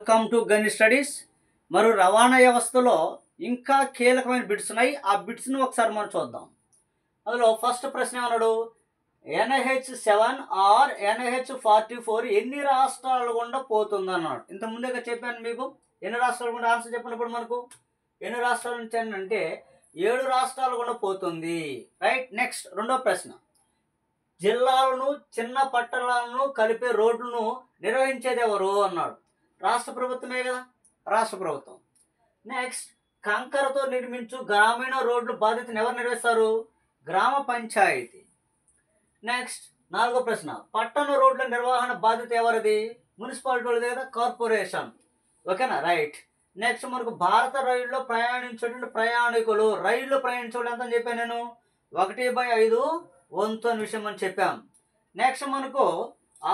Welcome to గని studies. మరి రవాణా వ్యవస్థలో ఇంకా కీలకమైన బిట్స్ ఉన్నాయి. ఆ బిట్స్ని ఒకసారి మనం చూద్దాం. అందులో ఫస్ట్ ప్రశ్న ఏమన్నాడు, NH7 ఆర్ NH44 ఎన్ని రాష్ట్రాల గుండా పోతుంది అన్నాడు. ఇంత ముందుగా చెప్పాను మీకు. ఎన్ని రాష్ట్రాల గుండా ఆన్సర్ చెప్పినప్పుడు మనకు ఎన్ని రాష్ట్రాల నుంచి అంటే 7 రాష్ట్రాల గుండా పోతుంది. రైట్. నెక్స్ట్ రెండో ప్రశ్న, జిల్లాలను చిన్న పట్టణాలను కలిపే రోడ్లను నిర్వహించేది ఎవరు అన్నాడు. రాష్ట్ర ప్రభుత్వమే కదా, రాష్ట్ర ప్రభుత్వం. నెక్స్ట్, కంకరతో నిర్మించు గ్రామీణ రోడ్లు బాధ్యతను ఎవరు నిర్వహిస్తారు? గ్రామ పంచాయతీ. నెక్స్ట్ నాలుగో ప్రశ్న, పట్టణ రోడ్ల నిర్వహణ బాధ్యత ఎవరిది? మున్సిపాలిటీ వాళ్ళది కదా, కార్పొరేషన్. ఓకేనా, రైట్. నెక్స్ట్ మనకు భారత రైల్లో ప్రయాణించేటువంటి ప్రయాణికులు, రైల్లో ప్రయాణించడం ఎంత అని చెప్పాను నేను, 1/5 వంతు అనే విషయం మనం చెప్పాం. నెక్స్ట్ మనకు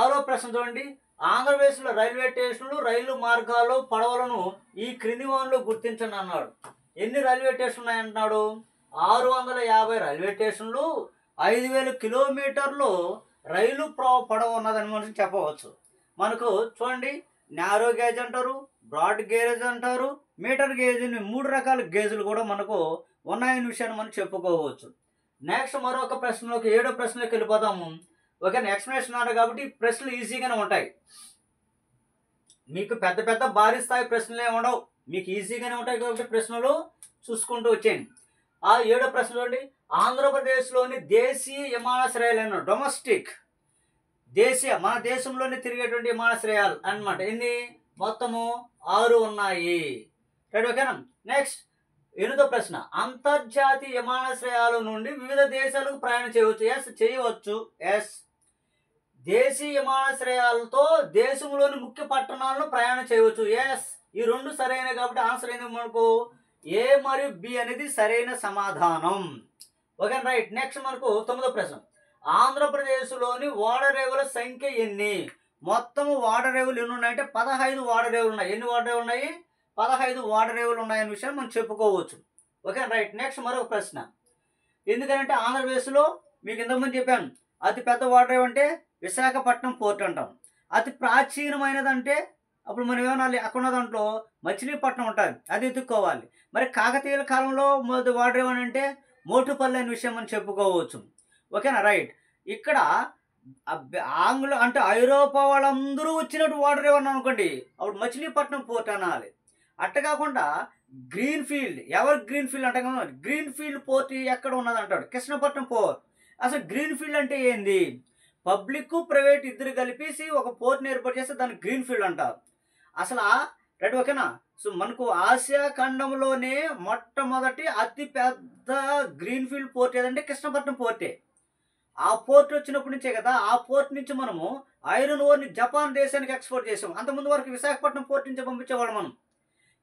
ఆరో ప్రశ్న చూడండి, ఆంధ్రప్రదేశ్లో రైల్వే స్టేషన్లు, రైలు మార్గాలు, పడవలను ఈ క్రింది వానిలో గుర్తించండి అన్నాడు. ఎన్ని రైల్వే స్టేషన్లు ఉన్నాయంటున్నాడు? 650 రైల్వే స్టేషన్లు, 5000 కిలోమీటర్లు రైలు పడవ ఉన్నదని మనం చెప్పవచ్చు. మనకు చూడండి, నారో గేజ్ అంటారు, బ్రాడ్ గేజ్ అంటారు, మీటర్ గేజ్, 3 రకాల గేజులు కూడా మనకు ఉన్నాయనే విషయాన్ని మనం చెప్పుకోవచ్చు. నెక్స్ట్ మరొక ప్రశ్నలోకి, 7వ ప్రశ్నలోకి వెళ్ళిపోతాము. ఓకే, ఎక్స్ప్లెనేషన్ అన్నారు కాబట్టి ప్రశ్నలు ఈజీగానే ఉంటాయి. మీకు పెద్ద పెద్ద భారీ స్థాయి ప్రశ్నలే ఉండవు, మీకు ఈజీగానే ఉంటాయి కాబట్టి ప్రశ్నలు చూసుకుంటూ వచ్చేయండి. ఆ 7వ ప్రశ్న చూడండి, ఆంధ్రప్రదేశ్లోని దేశీయ విమానాశ్రయాలను, డొమెస్టిక్ దేశీయ మన దేశంలోనే తిరిగేటువంటి విమానాశ్రయాలు అన్నమాట. ఎన్ని? మొత్తము 6 ఉన్నాయి. రైట్, ఓకేనా. నెక్స్ట్ 8వ ప్రశ్న, అంతర్జాతీయ విమానాశ్రయాల నుండి వివిధ దేశాలకు ప్రయాణం చేయవచ్చు. ఎస్, చేయవచ్చు. ఎస్. దేశీయ విమానాశ్రయాలతో దేశంలోని ముఖ్య పట్టణాలను ప్రయాణం చేయవచ్చు. ఎస్. ఈ 2 సరైన కాబట్టి ఆన్సర్ ఏంది మనకు ఏ మరియు బి అనేది సరైన సమాధానం. Okay, right. నెక్స్ట్ మనకు 9వ ప్రశ్న, ఆంధ్రప్రదేశ్లోని ఓడరేవుల సంఖ్య ఎన్ని? మొత్తము ఓడరేవులు ఎన్ని ఉన్నాయంటే 15 ఓడరేవులు ఉన్నాయి. ఎన్ని ఓడరేవులు ఉన్నాయి? 15 ఓడరేవులు ఉన్నాయనే విషయం మనం చెప్పుకోవచ్చు. Okay, right. నెక్స్ట్ మరొక ప్రశ్న, ఎందుకంటే ఆంధ్రప్రదేశ్లో మీకు ఇంతకుముందు చెప్పాను, అతి పెద్ద ఓడరేవు అంటే విశాఖపట్నం పోర్ట్ అంటాం. అతి ప్రాచీనమైనదంటే అప్పుడు మనం ఏమనాలి, అక్కడ ఉన్న దాంట్లో మచిలీపట్నం ఉంటుంది, అది ఎత్తుక్కోవాలి. మరి కాకతీయుల కాలంలో మొదటి ఓడరేవు అని అంటే మోటుపల్లి అనే విషయం మనం చెప్పుకోవచ్చు. ఓకేనా, రైట్. ఇక్కడ ఆంగ్ల అంటే ఐరోపా వాళ్ళందరూ వచ్చినట్టు ఓడరేవు అన్నాం అనుకోండి, అప్పుడు మచిలీపట్నం పోర్ట్ అనాలి. అట్ట కాకుండా గ్రీన్ ఫీల్డ్, గ్రీన్ ఫీల్డ్ అంటాం కదా, గ్రీన్ ఫీల్డ్ పోర్ట్ ఎక్కడ ఉన్నది అంటాడు, కృష్ణపట్నం పోర్ట్. అసలు గ్రీన్ ఫీల్డ్ అంటే ఏంది? పబ్లిక్ ప్రైవేట్ ఇద్దరు కలిపేసి ఒక పోర్ట్ని ఏర్పాటు చేస్తే దాన్ని గ్రీన్ ఫీల్డ్ అంటారు. అసలు రైట్, ఓకేనా. సో మనకు ఆసియా ఖండంలోనే మొట్టమొదటి అతి పెద్ద గ్రీన్ ఫీల్డ్ పోర్ట్ ఏదంటే కృష్ణపట్నం పోర్టే. ఆ పోర్ట్ వచ్చినప్పటి నుంచే కదా, ఆ పోర్ట్ నుంచి మనము ఐరన్ ఓర్ని జపాన్ దేశానికి ఎక్స్పోర్ట్ చేసాం. అంతకుముందు వరకు విశాఖపట్నం పోర్ట్ నుంచి పంపించేవాడు మనం.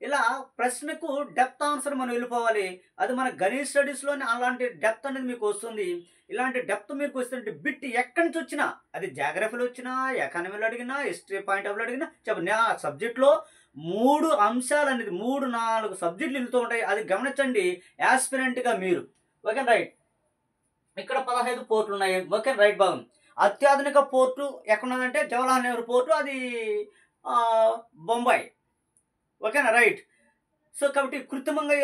ఇలా ప్రశ్నకు డెప్త్ ఆన్సర్ మనం వెళ్ళిపోవాలి. అది మన గణిత స్టడీస్లోనే అలాంటి డెప్త్ అనేది మీకు వస్తుంది. ఇలాంటి డెప్త్ మీకు వస్తుంటే బిట్ ఎక్కడి నుంచి వచ్చినా, అది జాగ్రఫీలో వచ్చినా, ఎకానమీలో అడిగినా, హిస్టరీ పాయింట్ ఆఫ్ వ్యూ అడిగినా చెప్పండి. ఆ సబ్జెక్ట్లో 3 అంశాలు అనేది 3-4 సబ్జెక్టులు వెళ్తూ ఉంటాయి. అది గమనించండి యాస్పిరెంట్గా మీరు. Okay, right. ఇక్కడ 15 పోర్టులు ఉన్నాయి. ఓకే, రైట్, బాగుంది. అత్యాధునిక పోర్టు ఎక్కడున్నదంటే జవహర్లాల్ నెహ్రూ పోర్టు, అది బొంబాయి. ఓకేనా, రైట్. సో కాబట్టి కృత్రిమంగా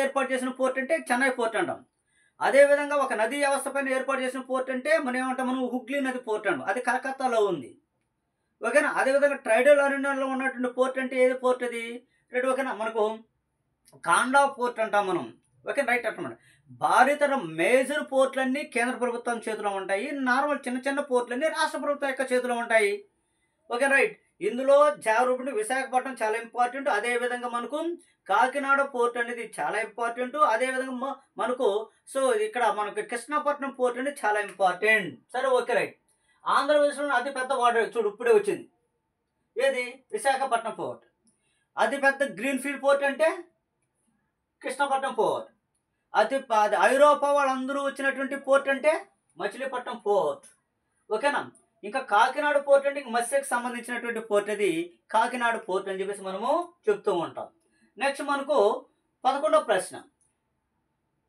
ఏర్పాటు చేసిన పోర్ట్ అంటే చెన్నై పోర్ట్ అంటాం. అదేవిధంగా ఒక నదీ వ్యవస్థ పైన ఏర్పాటు చేసిన పోర్ట్ అంటే మనం ఏమంటాం, మనం హుగ్లీ నది పోర్ట్ అంటాం, అది కలకత్తాలో ఉంది. ఓకేనా. అదేవిధంగా ట్రైడల్ అరణ్యంలో ఉన్నటువంటి పోర్ట్ అంటే ఏది పోర్ట్ అది? రైట్, ఓకేనా. మనకు కాండా పోర్ట్ అంటాం మనం. ఓకే, రైట్ అంటాం. భారతర మేజర్ పోర్ట్లన్నీ కేంద్ర ప్రభుత్వం చేతిలో ఉంటాయి. నార్మల్ చిన్న చిన్న పోర్ట్లన్నీ రాష్ట్ర ప్రభుత్వం యొక్క చేతిలో ఉంటాయి. Okay, right. ఇందులో జాగ్రత్త విశాఖపట్నం చాలా ఇంపార్టెంట్. అదేవిధంగా మనకు కాకినాడ పోర్ట్ అనేది చాలా ఇంపార్టెంట్. అదేవిధంగా మనకు సో ఇక్కడ మనకు కృష్ణపట్నం పోర్ట్ అనేది చాలా ఇంపార్టెంట్. సరే, ఓకే, రైట్. ఆంధ్రప్రదేశ్లో అతిపెద్ద వాటర్ చూడు ఇప్పుడే వచ్చింది, ఏది? విశాఖపట్నం పోర్ట్. అతిపెద్ద గ్రీన్ ఫీల్డ్ పోర్ట్ అంటే కృష్ణపట్నం పోర్ట్. ఐరోపా వాళ్ళందరూ వచ్చినటువంటి పోర్ట్ అంటే మచిలీపట్నం పోర్ట్. ఓకేనా. ఇంకా కాకినాడ పోర్ట్ అంటే మత్స్యకు సంబంధించినటువంటి పోర్ట్, అది కాకినాడ పోర్ట్ అని చెప్పేసి మనము చెప్తూ ఉంటాం. నెక్స్ట్ మనకు 11వ ప్రశ్న,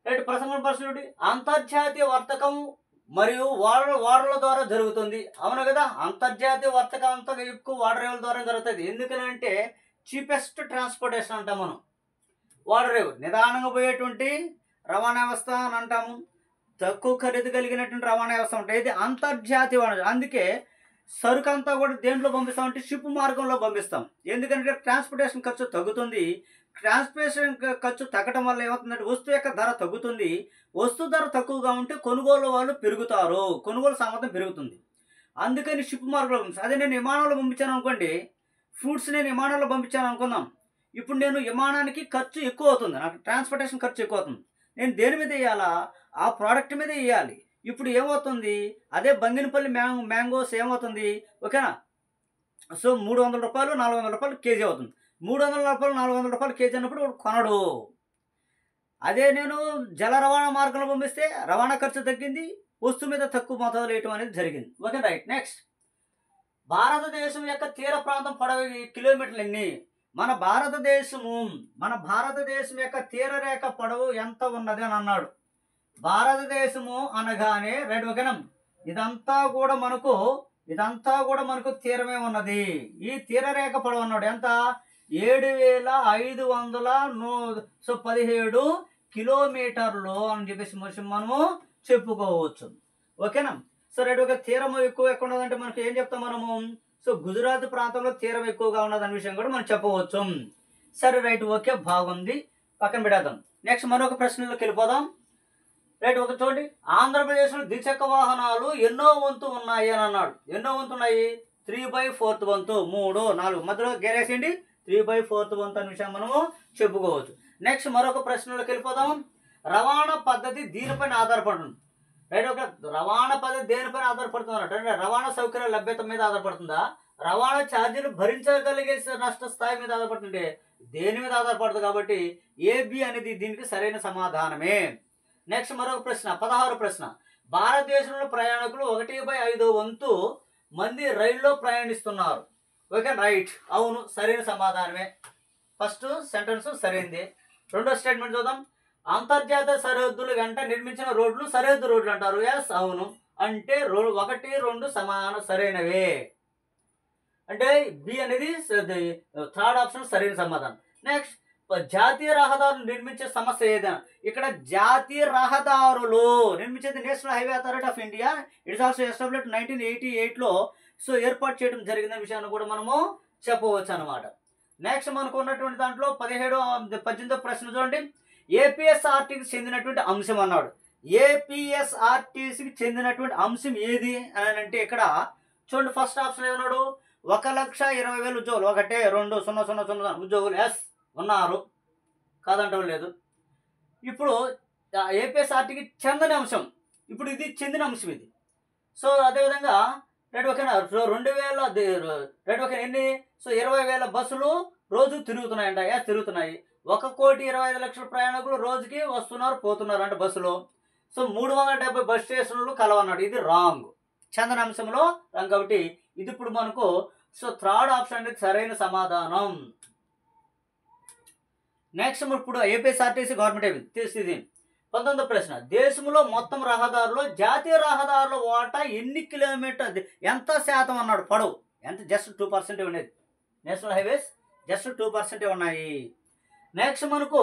రైట్. 11వ ప్రశ్న, అంతర్జాతీయ వర్తకం మరియు ఓడల ద్వారా జరుగుతుంది. అవును కదా, అంతర్జాతీయ వర్తకం అంతా ఎక్కువ వాటర్ రేవుల ద్వారా జరుగుతుంది. ఎందుకనంటే చీపెస్ట్ ట్రాన్స్పోర్టేషన్ అంటాం మనం. వాటర్ రేవు నిదానంగా పోయేటువంటి రవాణా వ్యవస్థ అని అంటాము. తక్కువ ఖరీదు కలిగినటువంటి రవాణా వ్యవస్థ ఉంటాయి. ఇది అంతర్జాతీయ వాణిజ్యం. అందుకే సరుకు అంతా కూడా దేంట్లో పంపిస్తామంటే షిప్ మార్గంలో పంపిస్తాం. ఎందుకంటే ట్రాన్స్పోర్టేషన్ ఖర్చు తగ్గుతుంది. ట్రాన్స్పోర్టేషన్ ఖర్చు తగ్గడం వల్ల ఏమవుతుందంటే వస్తువు యొక్క ధర తగ్గుతుంది. వస్తువు ధర తక్కువగా ఉంటే కొనుగోలు వాళ్ళు పెరుగుతారు, కొనుగోలు సామర్థ్యం పెరుగుతుంది. అందుకని షిప్ మార్గంలో పంపిస్తాం. అదే నేను విమానంలో పంపించాను అనుకోండి, ఫ్రూట్స్ నేను విమానంలో పంపించాను అనుకుందాం. ఇప్పుడు నేను విమానానికి ఖర్చు ఎక్కువ అవుతుంది, నాకు ట్రాన్స్పోర్టేషన్ ఖర్చు ఎక్కువ అవుతుంది. నేను దేని మీద వేయాలా? ఆ ప్రోడక్ట్ మీద వేయాలి. ఇప్పుడు ఏమవుతుంది, అదే బంగినపల్లి మ్యాంగోస్ ఏమవుతుంది, ఓకేనా? సో 300 రూపాయలు 400 రూపాయలు కేజీ అవుతుంది. 300 రూపాయలు 400 రూపాయలు కేజీ అన్నప్పుడు వాడు కొనడు. అదే నేను జల రవాణా మార్గంలో పంపిస్తే రవాణా ఖర్చు తగ్గింది, వస్తువు మీద తక్కువ మొత్తాలు వేయటం అనేది జరిగింది. Okay right. నెక్స్ట్, భారతదేశం యొక్క తీర ప్రాంతం పొడవు కిలోమీటర్లు ఎన్ని? మన భారతదేశం యొక్క తీర రేఖ పొడవు ఎంత ఉన్నది అని అన్నాడు. భారతదేశము అనగానే రైట్, ఓకేనా? ఇదంతా కూడా మనకు తీరమే ఉన్నది. ఈ తీర రేఖ పొడవు అన్నాడు ఎంత? 7517 కిలోమీటర్లు అని చెప్పేసి మనము చెప్పుకోవచ్చు. ఓకేనా? సో రైట్, ఒక తీరం ఎక్కువ ఎక్కడ ఉన్నదంటే మనకి ఏం చెప్తాం మనము? సో గుజరాత్ ప్రాంతంలో తీరం ఎక్కువగా ఉన్నదనే విషయం కూడా మనం చెప్పవచ్చు. సరే రైట్, ఓకే, బాగుంది, పక్కన పెట్టేద్దాం. నెక్స్ట్ మరొక ప్రశ్నలోకి వెళ్ళిపోదాం. రైట్, ఒక చూడండి, ఆంధ్రప్రదేశ్లో ద్విచక్ర వాహనాలు ఎన్నో వంతు ఉన్నాయి అని అన్నాడు. ఎన్నో వంతు ఉన్నాయి? 3/4 వంతు. 3, 4 మధ్యలో గేరేసేయండి, 3/4 వంతు అనే విషయం మనము చెప్పుకోవచ్చు. నెక్స్ట్ మరొక ప్రశ్నలోకి వెళ్ళిపోదాం. రవాణా పద్ధతి దీనిపైన ఆధారపడుతుంది. రైట్, ఒక రవాణా పద్ధతి దేనిపైన ఆధారపడుతుంది అంటే రవాణా సౌకర్యాల లభ్యత మీద ఆధారపడుతుందా, రవాణా ఛార్జీలు భరించగలిగే నష్ట స్థాయి మీద ఆధారపడుతుంటే దేని మీద ఆధారపడుతుంది? కాబట్టి AB అనేది దీనికి సరైన సమాధానమే. నెక్స్ట్ మరొక ప్రశ్న, 16వ ప్రశ్న. భారతదేశంలో ప్రయాణికులు 1/5 వంతు మంది రైల్లో ప్రయాణిస్తున్నారు. ఓకే రైట్, అవును, సరైన సమాధానమే. ఫస్ట్ సెంటెన్స్ సరైనది. రెండో స్టేట్మెంట్ చూద్దాం. అంతర్జాతీయ సరిహద్దుల వెంట నిర్మించిన రోడ్లు సరిహద్దు రోడ్లు అంటారు. ఎస్, అవును. అంటే 1, 2 సమాన సరైనవే. అంటే బి అనేది థర్డ్ ఆప్షన్ సరైన సమాధానం. నెక్స్ట్, జాతీయ రహదారులు నిర్మించే సమస్య ఏదైనా? ఇక్కడ జాతీయ రహదారులు నిర్మించేది National Highway Authority of India. It's also established 1988లో సో ఏర్పాటు చేయడం జరిగిన విషయాన్ని కూడా మనము చెప్పవచ్చు అనమాట. నెక్స్ట్ మనకు ఉన్నటువంటి దాంట్లో 18వ ప్రశ్న చూడండి. ఏపీఎస్ఆర్టీకి చెందినటువంటి అంశం అన్నాడు. ఏపీఎస్ఆర్టీసీకి చెందినటువంటి అంశం ఏది అని అంటే ఇక్కడ చూడండి, ఫస్ట్ ఆప్షన్ ఏమన్నాడు? 1,20,000 ఉద్యోగులు. 1, 2, 0, 0, 0 ఉద్యోగులు ఎస్ ఉన్నారు, కాదంటం లేదు. ఇప్పుడు ఏపీఎస్ఆర్టీకి చెందని అంశం, ఇప్పుడు ఇది చెందిన అంశం ఇది. సో అదేవిధంగా రైట్, ఓకేనా? 2000 రైట్, ఓకే, ఎన్ని? సో 20,000 బస్సులు రోజు తిరుగుతున్నాయంట. ఎస్, తిరుగుతున్నాయి. 1,25,00,000 ప్రయాణికులు రోజుకి వస్తున్నారు పోతున్నారు అంటే బస్సులో. సో 370 బస్ స్టేషన్లు కలవన్నాడు. ఇది రాంగ్, చందన అంశంలో రాంగ్. కాబట్టి ఇది ఇప్పుడు మనకు సో థర్డ్ ఆప్షన్ అనేది సరైన సమాధానం. నెక్స్ట్ ఇప్పుడు ఏపీఎస్ఆర్టీసీ గవర్నమెంట్ అయిపోయింది. 19వ ప్రశ్న. దేశంలో మొత్తం రహదారులో జాతీయ రహదారుల వాటా ఎన్ని కిలోమీటర్ ఎంత శాతం అన్నాడు? పొడవు ఎంత? జస్ట్ 2% ఉండేది. నేషనల్ హైవేస్ జస్ట్ 2% ఉన్నాయి. నెక్స్ట్ మనకు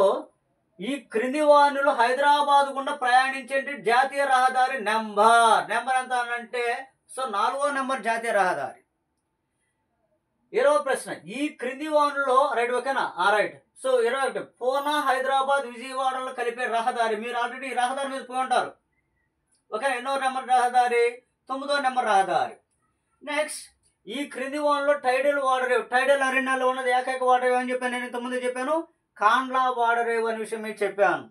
ఈ క్రింది వాహనాలు హైదరాబాద్ గుండా ప్రయాణించే జాతీయ రహదారి నెంబర్ ఎంత అంటే సో 4వ నెంబర్ జాతీయ రహదారి. 20వ ప్రశ్న. ఈ క్రింది వాహనంలో రైట్, ఓకేనా? రైట్. సో 21 పూనా హైదరాబాద్ విజయవాడలో కలిపే రహదారి. మీరు ఆల్రెడీ ఈ రహదారి మీద పోయి ఉంటారు. ఓకే, ఎన్నో నెంబర్ రహదారి? 9వ నెంబర్ రహదారి. నెక్స్ట్, ఈ క్రింది వాహనంలో టైడల్ వాడరేవు, టైడల్ అరణ్యాల్లో ఉన్నది ఏకైక వాడరేవు అని చెప్పాను. నేను ఇంతకుముందు చెప్పాను, కాండ్లా వాడరేవు అనే విషయం మీకు చెప్పాను.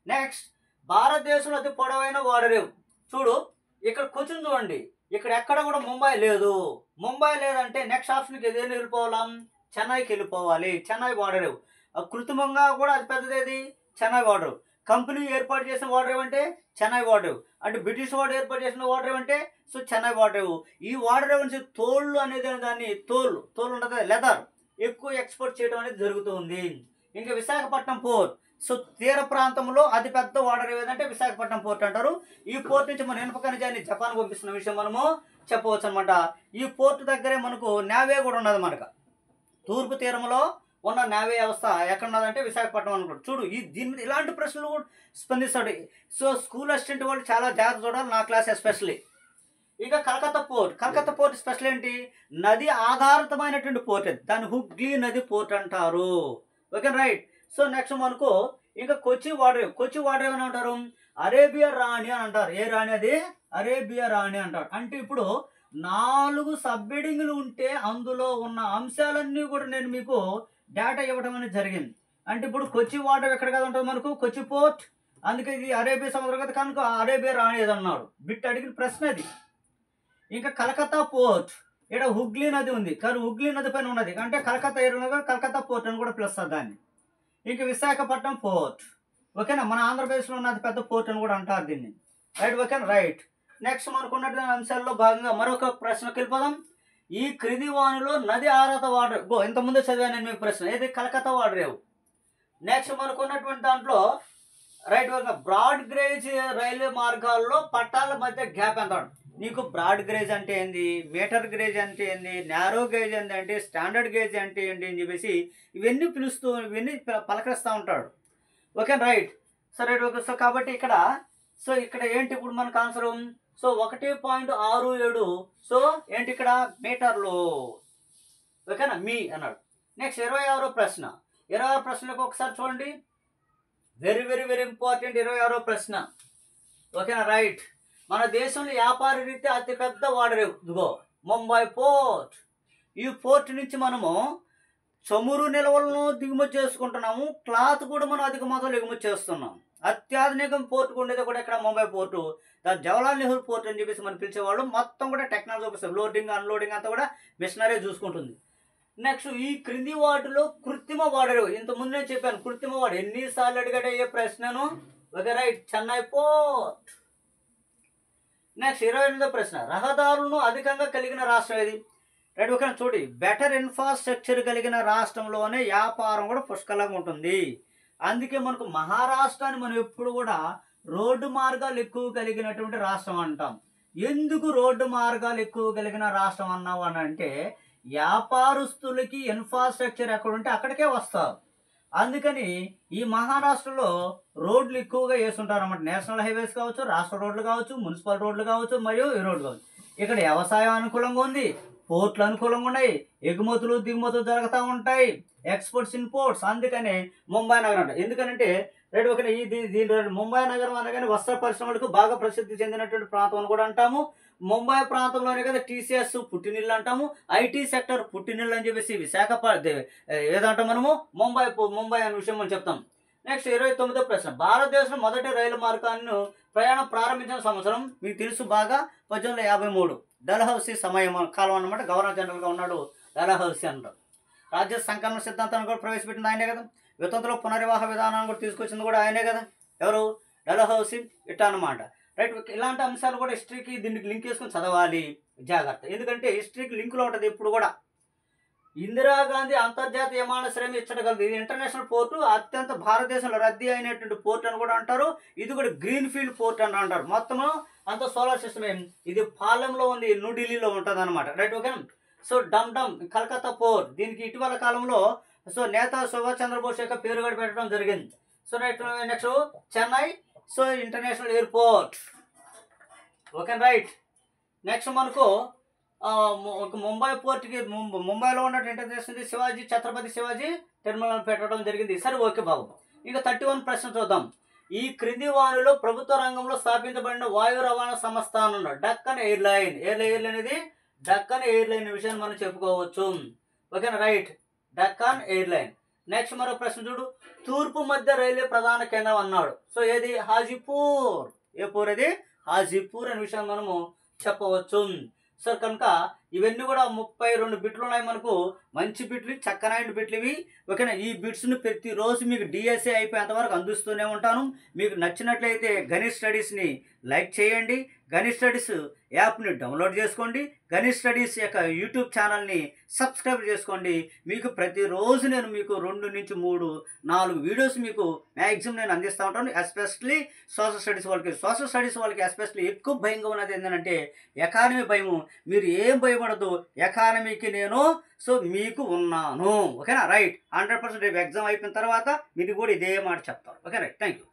నెక్స్ట్, భారతదేశంలో అతి పొడవైన వాడరేవు. చూడు ఇక్కడ కొంచెం చూడండి, ఇక్కడ ఎక్కడ కూడా ముంబై లేదు. ముంబై లేదంటే నెక్స్ట్ ఆప్షన్కి ఏదైనా వెళ్ళిపోవాలా? చెన్నైకి వెళ్ళిపోవాలి. చెన్నై వాడరేవు. కృత్రిమంగా కూడా అది పెద్దదేది చెన్నై వాడరేవు. కంపెనీ ఏర్పాటు చేసిన వాడరేవు అంటే చెన్నై వాడరేవు. అంటే బ్రిటిష్ వాడు ఏర్పాటు చేసిన వాడరేవు అంటే సో చెన్నై వాడరేవు. ఈ వాడరేవు నుంచి తోళ్ళు అనేది దాన్ని తోలు ఉంటుంది, లెదర్ ఎక్కువ ఎక్స్పోర్ట్ చేయడం అనేది జరుగుతుంది. ఇంకా విశాఖపట్నం పోర్ట్ సో తీర ప్రాంతంలో అతిపెద్ద వాటర్ ఏదంటే విశాఖపట్నం పోర్ట్ అంటారు. ఈ పోర్ట్ నుంచి మన ఇనుప ఖనిజాన్ని జపాన్ పంపిస్తున్న విషయం మనము చెప్పవచ్చు అనమాట. ఈ పోర్ట్ దగ్గరే మనకు నేవీ కూడా ఉన్నది. మనకు తూర్పు తీరంలో ఉన్న నేవీ వ్యవస్థ ఎక్కడ ఉన్నదంటే విశాఖపట్నం అనుకుంటారు. చూడు దీని మీద ఇలాంటి ప్రశ్నలు కూడా స్పందిస్తాడు. సో స్కూల్ అసిస్టెంట్ వాళ్ళు చాలా జాగ్రత్త చూడాలి, నా క్లాస్ ఎస్పెషల్లీ. ఇక కలకత్తా పోర్ట్ స్పెషల్ ఏంటి? నది ఆధారితమైనటువంటి పోర్ట్ అది, దాన్ని హుగ్లీ నది పోర్ట్ అంటారు. Okay right. సో నెక్స్ట్ మనకు ఇంకా కొచ్చి వాటర్ ఏమని అంటారు? అరేబియా రాణి అని అంటారు. ఏ రాణి అది? అరేబియా రాణి అంటారు. అంటే ఇప్పుడు 4 సబ్ హెడింగ్లు ఉంటే అందులో ఉన్న అంశాలన్నీ కూడా నేను మీకు డేటా ఇవ్వడం అనేది జరిగింది. అంటే ఇప్పుడు కొచ్చి వాటర్ ఎక్కడ కదా ఉంటుంది మనకు? కొచ్చి పోర్ట్. అందుకే ఇది అరేబియా సముద్రం కదా, కనుక అరేబియా రాణి ఏదన్నాడు. బిట్ అడిగిన ప్రశ్న అది. ఇంకా కలకత్తా పోర్ట్, ఇక్కడ హుగ్లీ నది ఉంది కానీ హుగ్లీ నది పైన ఉన్నది అంటే కలకత్తా ఏరియా కలకత్తా పోర్ట్ అని కూడా పిలుస్తారు దాన్ని. ఇంకా విశాఖపట్నం పోర్ట్. ఓకేనా, మన ఆంధ్రప్రదేశ్లో ఉన్నది పెద్ద పోర్ట్ అని కూడా అంటారు దీన్ని. రైట్, ఓకేనా రైట్. నెక్స్ట్ మనకు ఉన్నటువంటి అంశాల్లో భాగంగా మరొక ప్రశ్నకి వెళ్ళిపోదాం. ఈ క్రింది వానిలో నది ఆధారిత వాటర్ ఇంతకుముందే చదివాను నేను మీకు ప్రశ్న, ఏది? కలకత్తా వాటర్ రేవు. నెక్స్ట్ మనకు ఉన్నటువంటి దాంట్లో రైట్, బ్రాడ్ గేజ్ రైల్వే మార్గాల్లో పట్టాల మధ్య గ్యాప్ ఎంత? నీకు బ్రాడ్ గేజ్ అంటే ఏంది, మీటర్ గేజ్ అంటే ఏంది, నారో గేజ్ అంటే స్టాండర్డ్ గేజ్ అంటే ఏంటి అని చెప్పేసి ఇవన్నీ ఇవన్నీ పలకరిస్తూ ఉంటాడు. Okay right. So right, okay. So కాబట్టి ఇక్కడ ఏంటి ఇప్పుడు మనకు ఆన్సర్? సో 1.67. సో ఏంటి ఇక్కడ? మీటర్లు. ఓకేనా, మీ అన్నాడు. నెక్స్ట్ 26వ ప్రశ్న. 26వ ప్రశ్నలకు ఒకసారి చూడండి. వెరీ వెరీ వెరీ ఇంపార్టెంట్ 26వ ప్రశ్న. ఓకేనా రైట్. మన దేశంలో వ్యాపార రీత్యా అతిపెద్ద వాటర్ ఇదిగో ముంబై పోర్ట్. ఈ పోర్ట్ నుంచి మనము చమురు నిల్వలను దిగుమతి చేసుకుంటున్నాము, క్లాత్ కూడా మనం అధిక మొత్తంలో ఎగుమతి చేస్తున్నాం. అత్యాధునిక పోర్టు ఉండేది కూడా ఇక్కడ ముంబై పోర్టు, జవహర్లాల్ నెహ్రూ పోర్ట్ అని చెప్పేసి మనం పిలిచేవాళ్ళు. మొత్తం కూడా టెక్నాలజీ ఉపయోగిస్తారు, లోడింగ్ అన్లోడింగ్ అంతా కూడా మిషనరీ చూసుకుంటుంది. నెక్స్ట్ ఈ క్రింది వాటిలో కృత్రిమ వాడరు. ఇంతకుముందు నేను చెప్పాను కృత్రిమ వాడు ఎన్నిసార్లు అడిగాడు ఏ ప్రశ్నను? Okay right, Chennai port. Next 28వ ప్రశ్న. రహదారులను అధికంగా కలిగిన రాష్ట్రం ఏది? రైట్, ఓకే చూడండి. బెటర్ ఇన్ఫ్రాస్ట్రక్చర్ కలిగిన రాష్ట్రంలోనే వ్యాపారం కూడా పుష్కలంగా ఉంటుంది. అందుకే మనకు మహారాష్ట్రాన్ని మనం ఎప్పుడు కూడా రోడ్డు మార్గాలు ఎక్కువ కలిగినటువంటి రాష్ట్రం అంటాం. ఎందుకు రోడ్డు మార్గాలు ఎక్కువ కలిగిన రాష్ట్రం అన్నావు అని అంటే, వ్యాపారస్తులకి ఇన్ఫ్రాస్ట్రక్చర్ ఎక్కడుంటే అక్కడికే వస్తారు. అందుకని ఈ మహారాష్ట్రలో రోడ్లు ఎక్కువగా వేస్తుంటారు అన్నమాట. నేషనల్ హైవేస్ కావచ్చు, రాష్ట్ర రోడ్లు కావచ్చు, మున్సిపల్ రోడ్లు కావచ్చు, మరియు ఈ రోడ్లు కావచ్చు. ఇక్కడ వ్యవసాయం అనుకూలంగా ఉంది, పోర్ట్లు అనుకూలంగా ఉన్నాయి, ఎగుమతులు దిగుమతులు జరుగుతూ ఉంటాయి, ఎక్స్పోర్ట్స్ ఇంపోర్ట్స్. అందుకని ముంబై నగరం అంట. ఎందుకనంటే రైట్, ఓకే దీని ముంబై నగరం అనగానే వస్త్ర పరిశ్రమలకు బాగా ప్రసిద్ధి చెందినటువంటి ప్రాంతం అని కూడా అంటాము. ముంబై ప్రాంతంలోనే కదా టీసీఎస్ పుట్టినిల్లు అంటాము, ఐటీ సెక్టర్ పుట్టినిల్లు అని చెప్పేసి విశాఖపట్నం ఏదంటాం మనము ముంబై అనే విషయం మనం చెప్తాం. నెక్స్ట్ 29వ ప్రశ్న. భారతదేశం మొదటి రైలు మార్గాన్ని ప్రయాణం ప్రారంభించిన సంవత్సరం మీకు తెలుసు బాగా, 1853. డల్హౌసీ సమయం కాలం అన్నమాట. గవర్నర్ జనరల్గా ఉన్నాడు డల్హౌసీ అంటారు. రాజ్య సంకలన సిద్ధాంతాన్ని కూడా ప్రవేశపెట్టింది ఆయనే కదా. వితంతులో పునర్వివాహ విధానాన్ని కూడా తీసుకొచ్చింది కూడా ఆయనే కదా. ఎవరు? డల్హౌసీ. ఇట్టా అనమాట. రైట్, ఇలాంటి అంశాలు కూడా హిస్టరీకి దీనికి లింక్ చేసుకొని చదవాలి జాగ్రత్త. ఎందుకంటే హిస్టరీకి లింకులో ఉంటుంది ఎప్పుడు కూడా. ఇందిరాగాంధీ అంతర్జాతీయ విమానాశ్రయం ఇచ్చగలదు. ఇది ఇంటర్నేషనల్ పోర్టు, అత్యంత భారతదేశంలో రద్దీ అయినటువంటి పోర్ట్ అని కూడా అంటారు. ఇది కూడా గ్రీన్ ఫీల్డ్ పోర్ట్ అని అంటారు. మొత్తము అంత సోలార్ సిస్టమ్ ఇది పాలెంలో ఉంది, న్యూఢిల్లీలో ఉంటుంది అనమాట. Right, okay. సో డమ్ కలకత్తా పోర్ట్, దీనికి ఇటీవల కాలంలో సో నేత సుభాష్ చంద్రబోస్ యొక్క పేరు కూడా పెట్టడం జరిగింది. So right, next Chennai so international airport. Okay right. Next మనకు ముంబై పోర్ట్కి ముంబైలో ఉన్నట్టు ఇంటర్నేషనల్ ఛత్రపతి శివాజీ టెర్మినల్ పెట్టడం జరిగింది. సరే, ఓకే బాబు. ఇంకా 31 ప్రశ్న చూద్దాం. ఈ క్రింది వారిలో ప్రభుత్వ రంగంలో స్థాపించబడిన వాయు రవాణా సంస్థ అన్న డక్కన్ ఎయిర్లైన్. ఎయిర్లైన్ అనేది డక్కన్ ఎయిర్లైన్ విషయాన్ని మనం చెప్పుకోవచ్చు. ఓకేనా రైట్, డక్కన్ ఎయిర్లైన్. నెక్స్ట్ మరో ప్రశ్న చూడు. తూర్పు మధ్య రైల్వే ప్రధాన కేంద్రం అన్నాడు. సో ఏది? హాజీపూర్. ఏ పూర్? అది హాజీపూర్ అనే విషయాన్ని మనము చెప్పవచ్చు. సో కనుక ఇవన్నీ కూడా 32 బిట్లు ఉన్నాయి మనకు. మంచి బిట్లు, చక్కనైన బిట్లు ఇవి. ఓకేనా. ఈ బిట్స్ని ప్రతిరోజు మీకు డిఎస్ఏ అయిపోయేంత వరకు అందిస్తూనే ఉంటాను. మీకు నచ్చినట్లయితే గణిత్ స్టడీస్ని లైక్ చేయండి. గణిత్ స్టడీస్ యాప్ని డౌన్లోడ్ చేసుకోండి. గణిత్ స్టడీస్ యొక్క యూట్యూబ్ ఛానల్ని సబ్స్క్రైబ్ చేసుకోండి. మీకు ప్రతిరోజు నేను మీకు 2 నుంచి 3, 4 వీడియోస్ మీకు మ్యాక్సిమం నేను అందిస్తూ ఉంటాను. ఎస్పెషల్లీ సోషల్ స్టడీస్ వాళ్ళకి. సోషల్ స్టడీస్ వాళ్ళకి ఎస్పెషల్లీ ఎక్కువ భయంగా ఉన్నది ఏంటంటే ఎకానమీ భయము. మీరు ఏం భయపడద్దు, ఎకానమీకి నేను మీకు ఉన్నాను. ఓకేనా. రైట్. 100% రేపు ఎగ్జామ్ అయిపోయిన తర్వాత మీరు కూడా ఇదే మాట చెప్తారు. Okay right. Thank you.